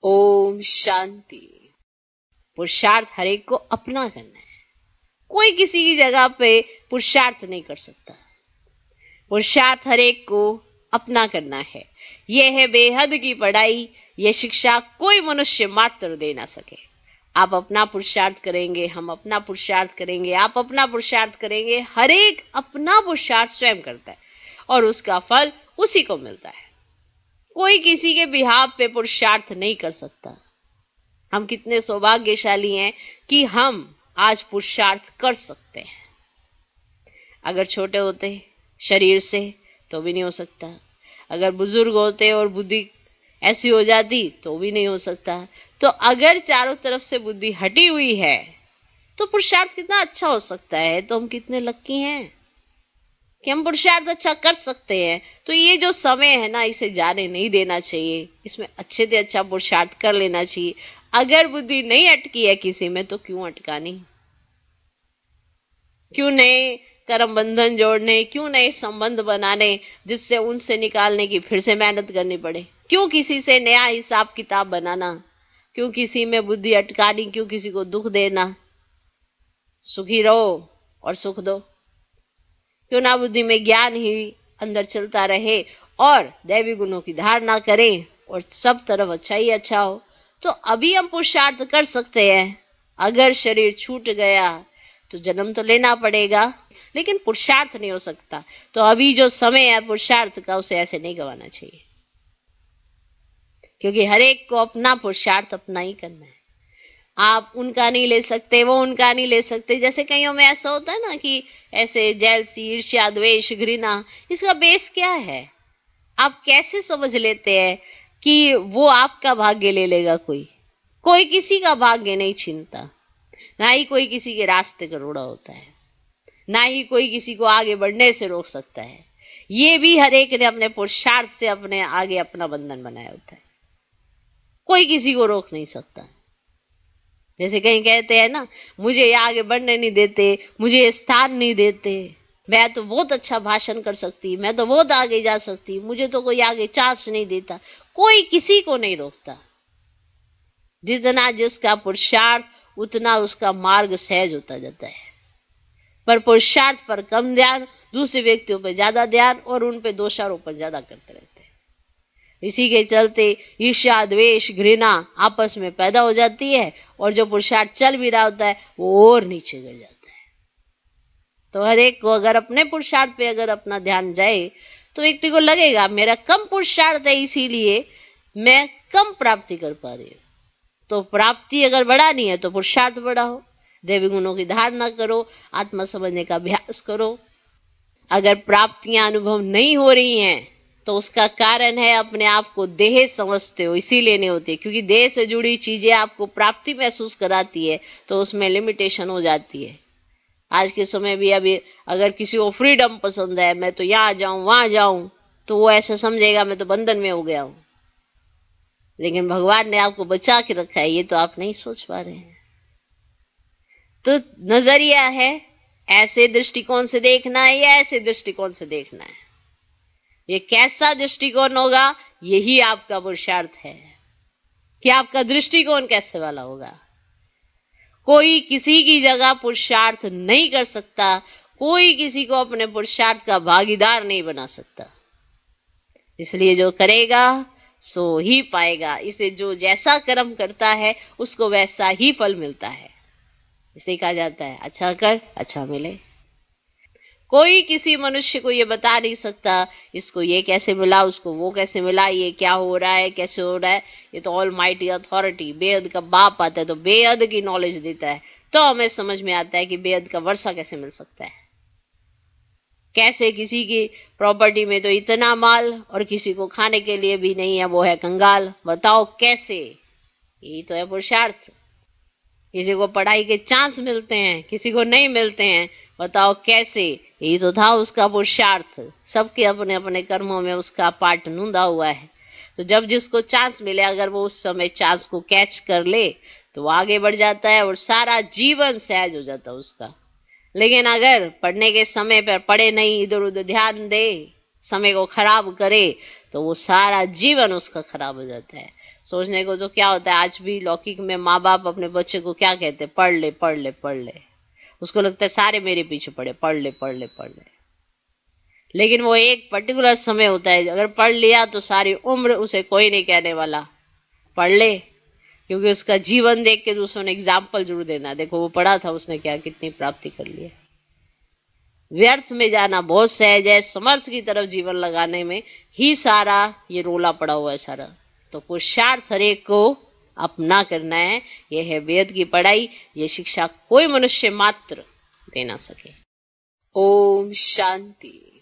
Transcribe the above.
ओम शांति। पुरुषार्थ हर एक को अपना करना है। कोई किसी की जगह पे पुरुषार्थ नहीं कर सकता। पुरुषार्थ हर एक को अपना करना है। यह है बेहद की पढ़ाई। यह शिक्षा कोई मनुष्य मात्र दे ना सके। आप अपना पुरुषार्थ करेंगे, हम अपना पुरुषार्थ करेंगे, आप अपना पुरुषार्थ करेंगे। हर एक अपना पुरुषार्थ स्वयं करता है और उसका फल उसी को मिलता है। कोई किसी के बिहाफ पे पुरुषार्थ नहीं कर सकता। हम कितने सौभाग्यशाली हैं कि हम आज पुरुषार्थ कर सकते हैं। अगर छोटे होते शरीर से तो भी नहीं हो सकता। अगर बुजुर्ग होते और बुद्धि ऐसी हो जाती तो भी नहीं हो सकता। तो अगर चारों तरफ से बुद्धि हटी हुई है तो पुरुषार्थ कितना अच्छा हो सकता है। तो हम कितने लक्की हैं कि हम पुरुषार्थ अच्छा कर सकते हैं। तो ये जो समय है ना, इसे जाने नहीं देना चाहिए। इसमें अच्छे से अच्छा पुरुषार्थ कर लेना चाहिए। अगर बुद्धि नहीं अटकी है किसी में तो क्यों अटकानी, क्यों नए कर्म बंधन जोड़ने, क्यों नए संबंध बनाने जिससे उनसे निकालने की फिर से मेहनत करनी पड़े, क्यों किसी से नया हिसाब किताब बनाना, क्यों किसी में बुद्धि अटकानी, क्यों किसी को दुख देना। सुखी रहो और सुख दो। क्यों ना बुद्धि में ज्ञान ही अंदर चलता रहे और दैवी गुणों की धारणा करें और सब तरफ अच्छा ही अच्छा हो। तो अभी हम पुरुषार्थ कर सकते हैं। अगर शरीर छूट गया तो जन्म तो लेना पड़ेगा, लेकिन पुरुषार्थ नहीं हो सकता। तो अभी जो समय है पुरुषार्थ का, उसे ऐसे नहीं गंवाना चाहिए, क्योंकि हर एक को अपना पुरुषार्थ अपना ही करना है। आप उनका नहीं ले सकते, वो उनका नहीं ले सकते। जैसे कईयों में ऐसा होता है ना कि ऐसे जेलसी, ईर्ष्या, द्वेष, घृणा, इसका बेस क्या है? आप कैसे समझ लेते हैं कि वो आपका भाग्य ले लेगा? कोई किसी का भाग्य नहीं छीनता, ना ही कोई किसी के रास्ते का रोड़ा होता है, ना ही कोई किसी को आगे बढ़ने से रोक सकता है। ये भी हर एक ने अपने पुरुषार्थ से अपने आगे अपना बंधन बनाया होता है। कोई किसी को रोक नहीं सकता। जैसे कहीं कहते हैं ना, मुझे ये आगे बढ़ने नहीं देते, मुझे ये स्थान नहीं देते, मैं तो बहुत अच्छा भाषण कर सकती, मैं तो बहुत आगे जा सकती, मुझे तो कोई आगे चांस नहीं देता। कोई किसी को नहीं रोकता। जितना जिसका पुरुषार्थ उतना उसका मार्ग सहज होता जाता है। पर पुरुषार्थ पर कम ध्यान, दूसरे व्यक्तियों पर ज्यादा ध्यान और उन पर दोषारोपण ज्यादा करते रहते हैं। इसी के चलते ईर्ष्या, द्वेष, घृणा आपस में पैदा हो जाती है और जो पुरुषार्थ चल भी रहा होता है वो और नीचे गिर जाता है। तो हर एक को अगर अपने पुरुषार्थ पे अगर अपना ध्यान जाए तो व्यक्ति को लगेगा मेरा कम पुरुषार्थ है, इसीलिए मैं कम प्राप्ति कर पा रही हूं। तो प्राप्ति अगर बढ़ानी है तो पुरुषार्थ बढ़ाओ, दैवी गुणों की धारणा करो, आत्मा समझने का अभ्यास करो। अगर प्राप्तियां अनुभव नहीं हो रही हैं तो उसका कारण है अपने आप को देह समझते हो, इसीलिए नहीं होती। क्योंकि देह से जुड़ी चीजें आपको प्राप्ति महसूस कराती है तो उसमें लिमिटेशन हो जाती है। आज के समय भी अभी अगर किसी को फ्रीडम पसंद है, मैं तो यहां जाऊं वहां जाऊं, तो वो ऐसा समझेगा मैं तो बंधन में हो गया हूं। लेकिन भगवान ने आपको बचा के रखा है, ये तो आप नहीं सोच पा रहे हैं। तो नजरिया है, ऐसे दृष्टिकोण से देखना है या ऐसे दृष्टिकोण से देखना है। ये कैसा दृष्टिकोण होगा, यही आपका पुरुषार्थ है कि आपका दृष्टिकोण कैसे वाला होगा। कोई किसी की जगह पुरुषार्थ नहीं कर सकता, कोई किसी को अपने पुरुषार्थ का भागीदार नहीं बना सकता। इसलिए जो करेगा सो ही पाएगा। इसे जो जैसा कर्म करता है उसको वैसा ही फल मिलता है। इसे कहा जाता है अच्छा कर अच्छा मिले। कोई किसी मनुष्य को ये बता नहीं सकता इसको ये कैसे मिला, उसको वो कैसे मिला, ये क्या हो रहा है, कैसे हो रहा है। ये तो ऑल माइटी अथॉरिटी, बेहद का बाप आता है तो बेहद की नॉलेज देता है। तो हमें समझ में आता है कि बेहद का वर्षा कैसे मिल सकता है। कैसे किसी की प्रॉपर्टी में तो इतना माल और किसी को खाने के लिए भी नहीं है, वो है कंगाल। बताओ कैसे? यही तो है पुरुषार्थ। किसी को पढ़ाई के चांस मिलते हैं, किसी को नहीं मिलते हैं। बताओ कैसे? यही तो था उसका पुरुषार्थ। सबके अपने अपने कर्मों में उसका पार्ट नूंदा हुआ है। तो जब जिसको चांस मिले, अगर वो उस समय चांस को कैच कर ले तो वो आगे बढ़ जाता है और सारा जीवन सहज हो जाता है उसका। लेकिन अगर पढ़ने के समय पर पढ़े नहीं, इधर उधर ध्यान दे, समय को खराब करे, तो वो सारा जीवन उसका खराब हो जाता है। सोचने को तो क्या होता है, आज भी लौकिक में माँ बाप अपने बच्चे को क्या कहते हैं, पढ़ ले पढ़ ले पढ़ ले। उसको लगता है सारे मेरे पीछे पड़े, पढ़ ले पढ़ ले पढ़ ले। लेकिन वो एक पर्टिकुलर समय होता है, अगर पढ़ लिया तो सारी उम्र उसे कोई नहीं कहने वाला पढ़ ले, क्योंकि उसका जीवन देख के दूसरों ने एग्जाम्पल जरूर देना, देखो वो पढ़ा था, उसने क्या कितनी प्राप्ति कर ली है। व्यर्थ में जाना बहुत सहज है, समर्थ की तरफ जीवन लगाने में ही सारा ये रोला पड़ा हुआ है सारा। तो पुरुषार्थ हरेक को अपना करना है। यह है वेद की पढ़ाई, ये शिक्षा कोई मनुष्य मात्र दे ना सके। ओम शांति।